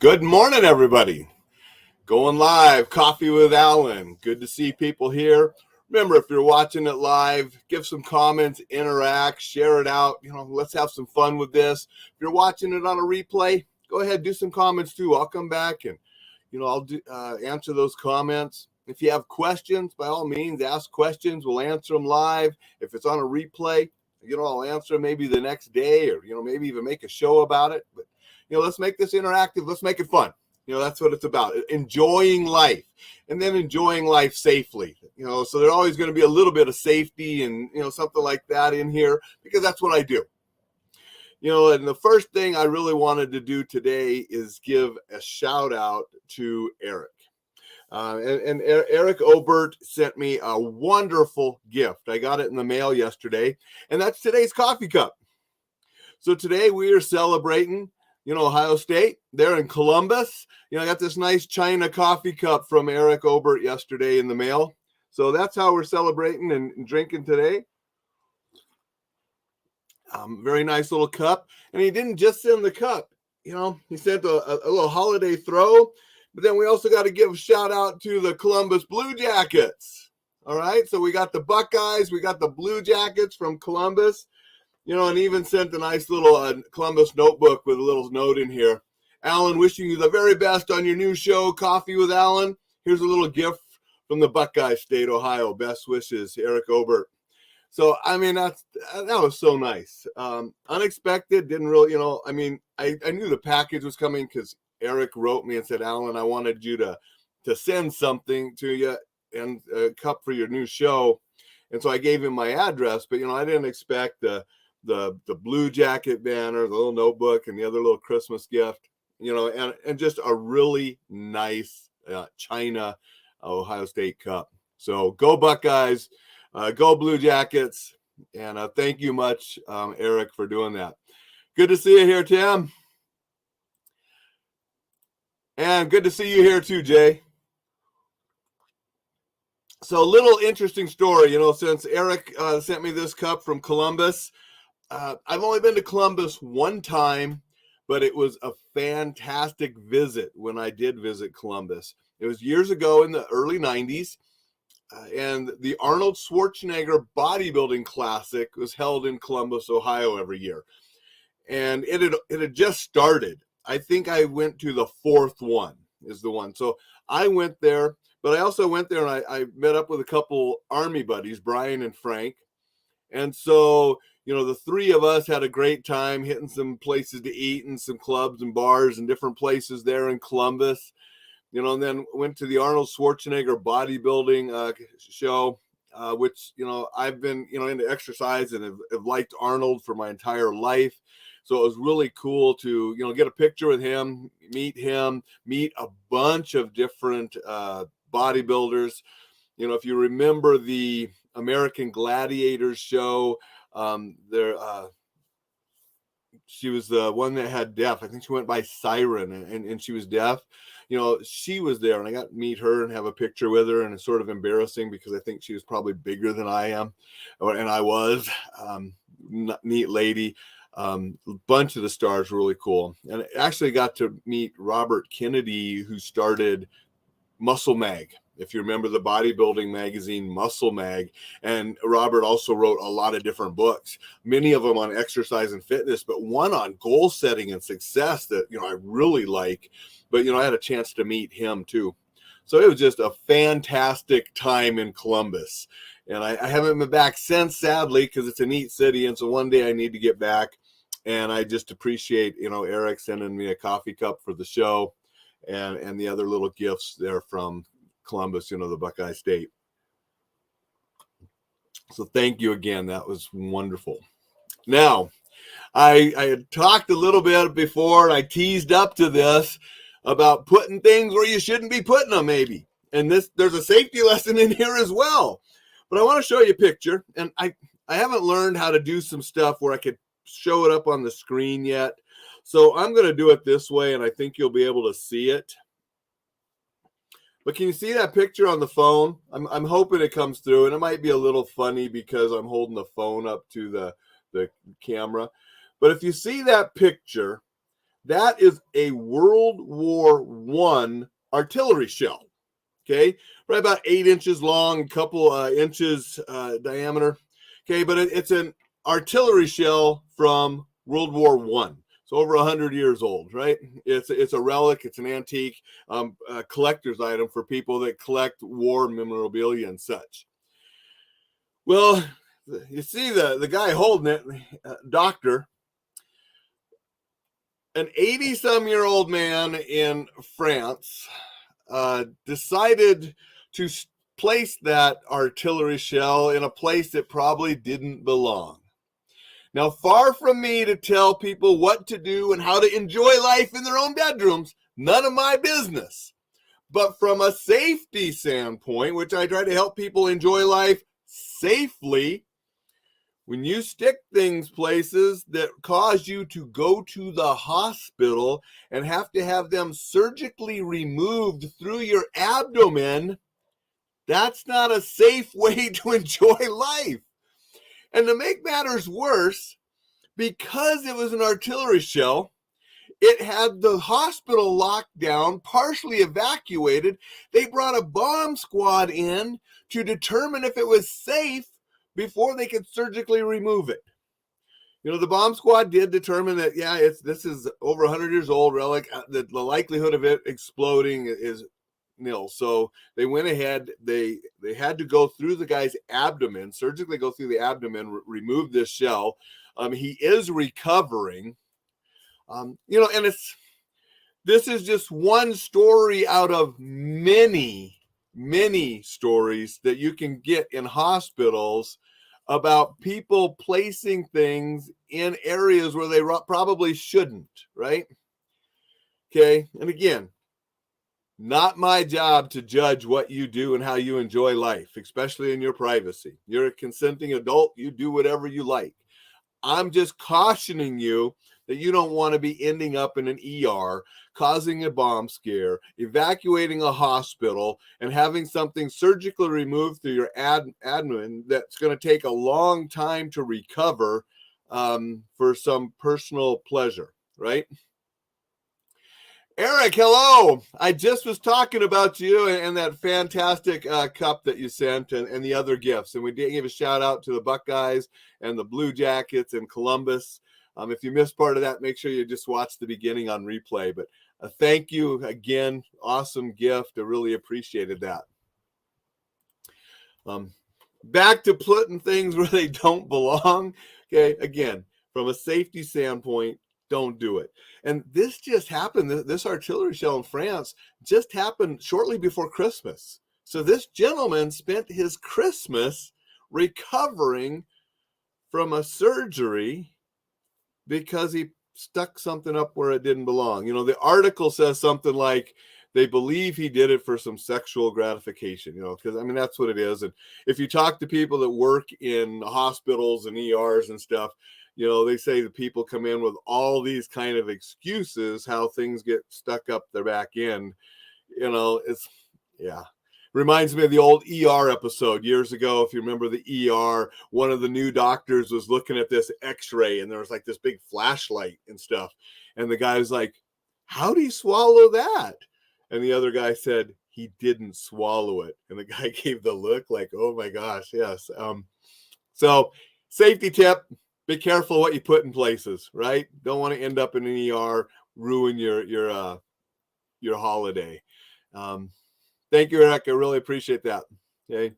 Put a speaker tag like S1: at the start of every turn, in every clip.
S1: Good morning, everybody. Going live, Coffee with Alain. Good to see people here. Remember, if you're watching it live, give some comments, interact, share it out. Let's have some fun with this. If you're watching it on a replay, go ahead, do some comments too. I'll come back and, I'll answer those comments. If you have questions, by all means, ask questions. We'll answer them live. If it's on a replay, I'll answer them maybe the next day or, maybe even make a show about it. But, let's make this interactive. Let's make it fun. That's what it's about. Enjoying life and then enjoying life safely. So there's always going to be a little bit of safety and, something like that in here because that's what I do. And the first thing I really wanted to do today is give a shout out to Eric. And Eric Obert sent me a wonderful gift. I got it in the mail yesterday, and that's today's coffee cup. So today we are celebrating, Ohio State. They're in Columbus. I got this nice China coffee cup from Eric Obert yesterday in the mail. So that's how we're celebrating and drinking today. Very nice little cup. And he didn't just send the cup. He sent a little holiday throw. But then we also got to give a shout out to the Columbus Blue Jackets. All right. So we got the Buckeyes. We got the Blue Jackets from Columbus. And even sent a nice little Columbus notebook with a little note in here. Alain, wishing you the very best on your new show, Coffee with Alain. Here's a little gift from the Buckeye State, Ohio. Best wishes, Eric Obert. So, that was so nice. Unexpected, didn't really, I knew the package was coming because Eric wrote me and said, Alain, I wanted you to send something to you and a cup for your new show. And so I gave him my address, but, I didn't expect the Blue Jacket banner, the little notebook, and the other little Christmas gift, and just a really nice China Ohio State cup. So go Buckeyes, go Blue Jackets, and thank you much, Eric, for doing that. Good to see you here, Tim. And good to see you here too, Jay. So a little interesting story, since Eric sent me this cup from Columbus. I've only been to Columbus one time, but it was a fantastic visit when I did visit Columbus. It was years ago in the early 90s, and the Arnold Schwarzenegger Bodybuilding Classic was held in Columbus, Ohio every year. And it had just started. I think I went to the fourth one is the one. So I went there, but I also went there and I met up with a couple Army buddies, Brian and Frank. And so, the three of us had a great time hitting some places to eat and some clubs and bars and different places there in Columbus, and then went to the Arnold Schwarzenegger bodybuilding show, which, I've been, into exercise and have liked Arnold for my entire life. So it was really cool to, get a picture with him, meet a bunch of different bodybuilders. If you remember the American Gladiators show, she was the one that had deaf. I think she went by Siren and she was deaf. She was there and I got to meet her and have a picture with her, and it's sort of embarrassing because I think she was probably bigger than I am. And I was. Neat lady. A bunch of the stars were really cool. And I actually got to meet Robert Kennedy, who started Muscle Mag. If you remember the bodybuilding magazine, Muscle Mag. And Robert also wrote a lot of different books, many of them on exercise and fitness, but one on goal setting and success that, I really like. But, I had a chance to meet him too. So it was just a fantastic time in Columbus. And I haven't been back since, sadly, because it's a neat city. And so one day I need to get back. And I just appreciate, Eric sending me a coffee cup for the show and the other little gifts there from Columbus, the Buckeye State. So thank you again. That was wonderful. Now, I had talked a little bit before, and I teased up to this about putting things where you shouldn't be putting them, maybe. And there's a safety lesson in here as well. But I want to show you a picture, and I haven't learned how to do some stuff where I could show it up on the screen yet. So I'm going to do it this way, and I think you'll be able to see it. But can you see that picture on the phone? I'm hoping it comes through, and it might be a little funny because I'm holding the phone up to the camera. But if you see that picture, That is a World War I artillery shell. Okay, right about 8 inches long, a couple inches diameter. Okay, but it's an artillery shell from World War I. It's over 100 years old, right? It's a relic. It's an antique collector's item for people that collect war memorabilia and such. Well, you see the guy holding it, doctor, an 80-some-year-old man in France decided to place that artillery shell in a place that probably didn't belong. Now, far from me to tell people what to do and how to enjoy life in their own bedrooms, none of my business. But from a safety standpoint, which I try to help people enjoy life safely, when you stick things places that cause you to go to the hospital and have to have them surgically removed through your abdomen, that's not a safe way to enjoy life. And to make matters worse, because it was an artillery shell, it had the hospital locked down, partially evacuated. They brought a bomb squad in to determine if it was safe before they could surgically remove it. You know, the bomb squad did determine that, yeah, this is over 100 years old relic. The likelihood of it exploding is nil. So they went ahead. They had to go through the guy's abdomen, surgically go through the abdomen, remove this shell. He is recovering. And this is just one story out of many stories that you can get in hospitals about people placing things in areas where they probably shouldn't, right? Okay, and again, not my job to judge what you do and how you enjoy life, especially in your privacy. You're a consenting adult, you do whatever you like. I'm just cautioning you that you don't want to be ending up in an ER, causing a bomb scare, evacuating a hospital, and having something surgically removed through your abdomen that's going to take a long time to recover for some personal pleasure, right? Eric, hello. I just was talking about you and that fantastic cup that you sent and the other gifts. And we did give a shout out to the Buckeyes and the Blue Jackets and Columbus. If you missed part of that, make sure you just watch the beginning on replay. But thank you again. Awesome gift. I really appreciated that. Back to putting things where they don't belong. Okay, again, from a safety standpoint, don't do it. And this just happened. This artillery shell in France just happened shortly before Christmas. So this gentleman spent his Christmas recovering from a surgery because he stuck something up where it didn't belong. You know, the article says something like they believe he did it for some sexual gratification, you know, because I mean, that's what it is. And if you talk to people that work in hospitals and ERs and stuff, you know, they say the people come in with all these kind of excuses how things get stuck up their back end. You know, it's, yeah. Reminds me of the old ER episode years ago. If you remember the ER, one of the new doctors was looking at this x-ray and there was like this big flashlight and stuff. And the guy was like, how'd he swallow that? And the other guy said, he didn't swallow it. And the guy gave the look like, oh my gosh, yes. So safety tip, be careful what you put in places, right? Don't want to end up in an ER, ruin your holiday. Thank you, Eric. I really appreciate that. Okay.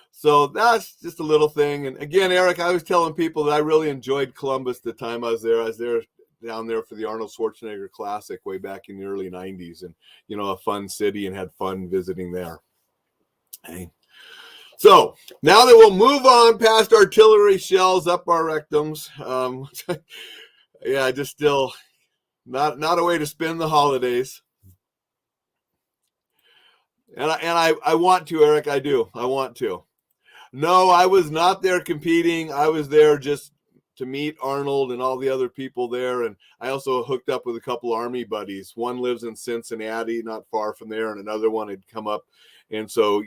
S1: So that's just a little thing. And again, Eric, I was telling people that I really enjoyed Columbus the time I was there. I was there down there for the Arnold Schwarzenegger Classic way back in the early 90s. And, you know, a fun city and had fun visiting there. Okay. So now that we'll move on past artillery shells up our rectums. Yeah, just still not a way to spend the holidays. And I want to, Eric. I do. I want to. No, I was not there competing. I was there just to meet Arnold and all the other people there. And I also hooked up with a couple Army buddies. One lives in Cincinnati, not far from there, and another one had come up And so,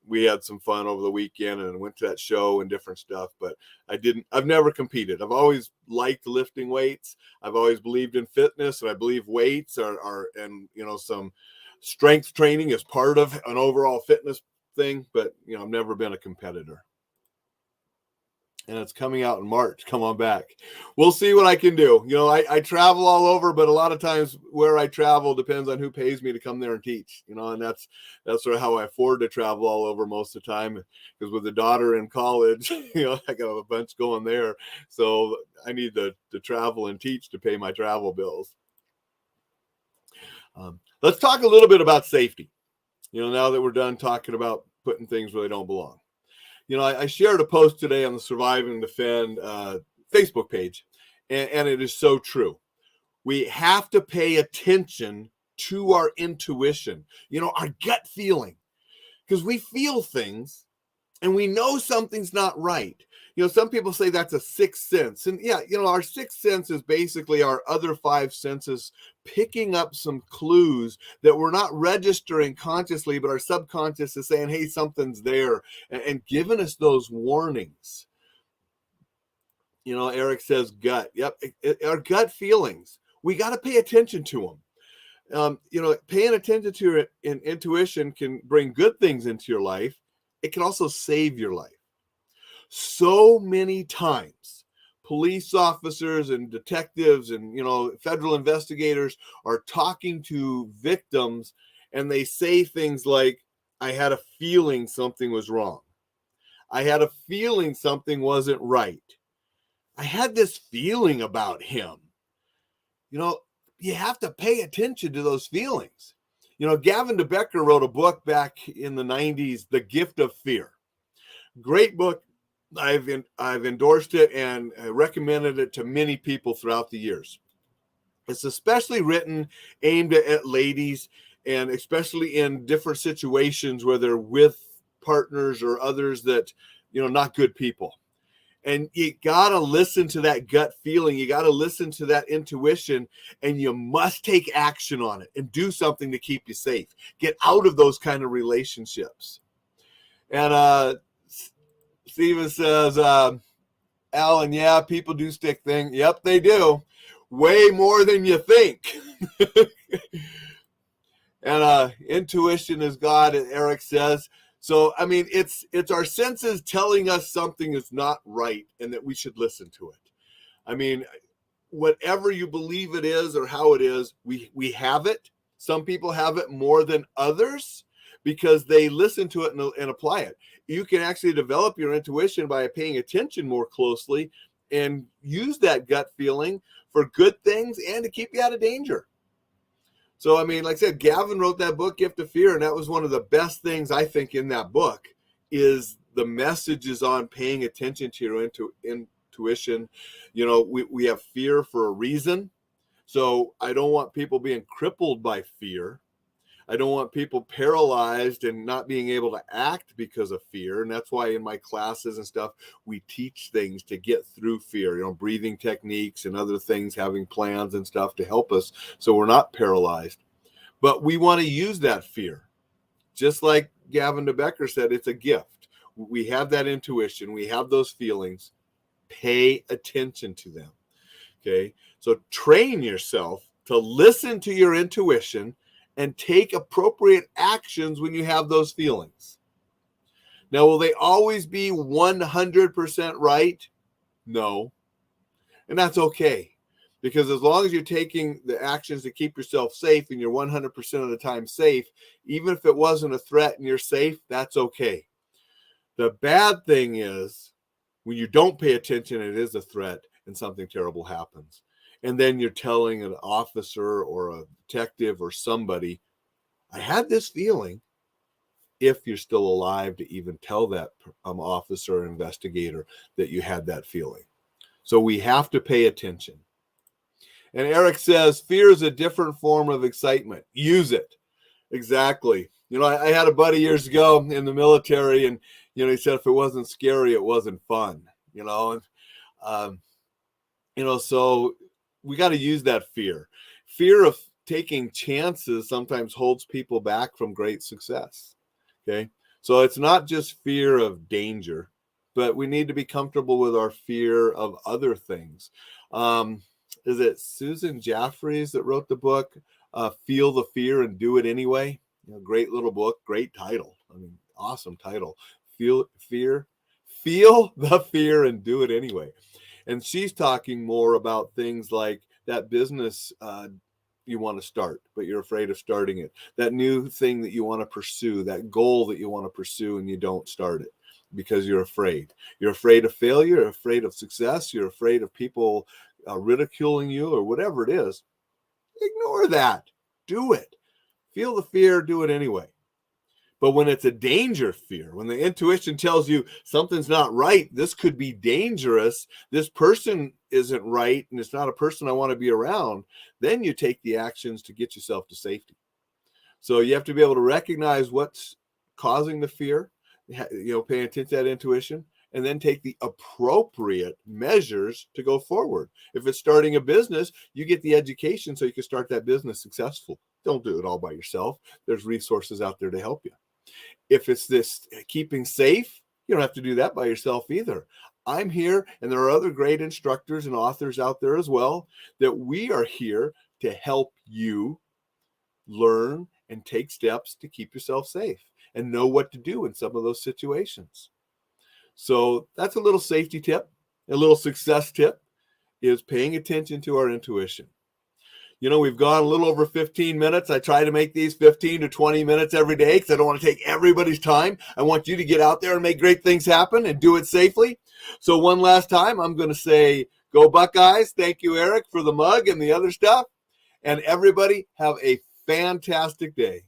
S1: we had some fun over the weekend and went to that show and different stuff, but I've never competed. I've always liked lifting weights. I've always believed in fitness, and I believe weights and some strength training is part of an overall fitness thing, but I've never been a competitor. And it's coming out in March. Come on back. We'll see what I can do. I travel all over, but a lot of times where I travel depends on who pays me to come there and teach, and that's sort of how I afford to travel all over most of the time, because with a daughter in college, I got a bunch going there. So I need to travel and teach to pay my travel bills. Let's talk a little bit about safety. Now that we're done talking about putting things where they don't belong. I shared a post today on the Survive and Defend Facebook page, and it is so true. We have to pay attention to our intuition, our gut feeling, because we feel things and we know something's not right. Some people say that's a sixth sense. And yeah, our sixth sense is basically our other five senses picking up some clues that we're not registering consciously, but our subconscious is saying, hey, something's there, and giving us those warnings. Eric says gut. Yep. Our gut feelings, we got to pay attention to them. Paying attention to your intuition can bring good things into your life. It can also save your life. So many times, police officers and detectives and, federal investigators are talking to victims, and they say things like, I had a feeling something was wrong. I had a feeling something wasn't right. I had this feeling about him. You have to pay attention to those feelings. Gavin DeBecker wrote a book back in the 90s, The Gift of Fear. Great book. I've endorsed it and recommended it to many people throughout the years. It's especially written aimed at ladies, and especially in different situations where they're with partners or others that, not good people. And you got to listen to that gut feeling. You got to listen to that intuition, and you must take action on it and do something to keep you safe. Get out of those kind of relationships. And Steven says, Alan, yeah, people do stick things. Yep, they do. Way more than you think. And intuition is God, as Eric says. So, it's our senses telling us something is not right and that we should listen to it. Whatever you believe it is or how it is, we have it. Some people have it more than others because they listen to it and apply it. You can actually develop your intuition by paying attention more closely and use that gut feeling for good things and to keep you out of danger. So, like I said, Gavin wrote that book, Gift of Fear, and that was one of the best things I think in that book is the messages on paying attention to your intuition. We have fear for a reason. So I don't want people being crippled by fear. I don't want people paralyzed and not being able to act because of fear. And that's why in my classes and stuff, we teach things to get through fear, breathing techniques and other things, having plans and stuff to help us so we're not paralyzed. But we want to use that fear. Just like Gavin DeBecker said, it's a gift. We have that intuition. We have those feelings. Pay attention to them. Okay. So train yourself to listen to your intuition and take appropriate actions when you have those feelings. Now, will they always be 100% right? No. And that's okay. Because as long as you're taking the actions to keep yourself safe and you're 100% of the time safe, even if it wasn't a threat and you're safe, that's okay. The bad thing is when you don't pay attention, it is a threat and something terrible happens. And then you're telling an officer or a detective or somebody, I had this feeling, if you're still alive to even tell that officer or investigator that you had that feeling. So we have to pay attention. And Eric says, fear is a different form of excitement. Use it. Exactly. I had a buddy years ago in the military, and, he said if it wasn't scary, it wasn't fun, so we got to use that fear. Fear of taking chances sometimes holds people back from great success. Okay. So it's not just fear of danger, but we need to be comfortable with our fear of other things. Is it Susan Jaffries that wrote the book, Feel the Fear and Do It Anyway? Great little book, great title. I mean, awesome title. Feel the fear and do it anyway. And she's talking more about things like that business you want to start, but you're afraid of starting it. That new thing that you want to pursue, that goal that you want to pursue, and you don't start it because you're afraid. You're afraid of failure, you're afraid of success, you're afraid of people ridiculing you or whatever it is. Ignore that. Do it. Feel the fear, do it anyway. But when it's a danger fear, when the intuition tells you something's not right, this could be dangerous, this person isn't right, and it's not a person I want to be around, then you take the actions to get yourself to safety. So you have to be able to recognize what's causing the fear, paying attention to that intuition, and then take the appropriate measures to go forward. If it's starting a business, you get the education so you can start that business successful. Don't do it all by yourself. There's resources out there to help you. If it's this keeping safe, you don't have to do that by yourself either. I'm here, and there are other great instructors and authors out there as well, that we are here to help you learn and take steps to keep yourself safe and know what to do in some of those situations. So that's a little safety tip. A little success tip is paying attention to our intuition. We've gone a little over 15 minutes. I try to make these 15 to 20 minutes every day because I don't want to take everybody's time. I want you to get out there and make great things happen and do it safely. So one last time, I'm going to say, go Buckeyes. Thank you, Eric, for the mug and the other stuff. And everybody have a fantastic day.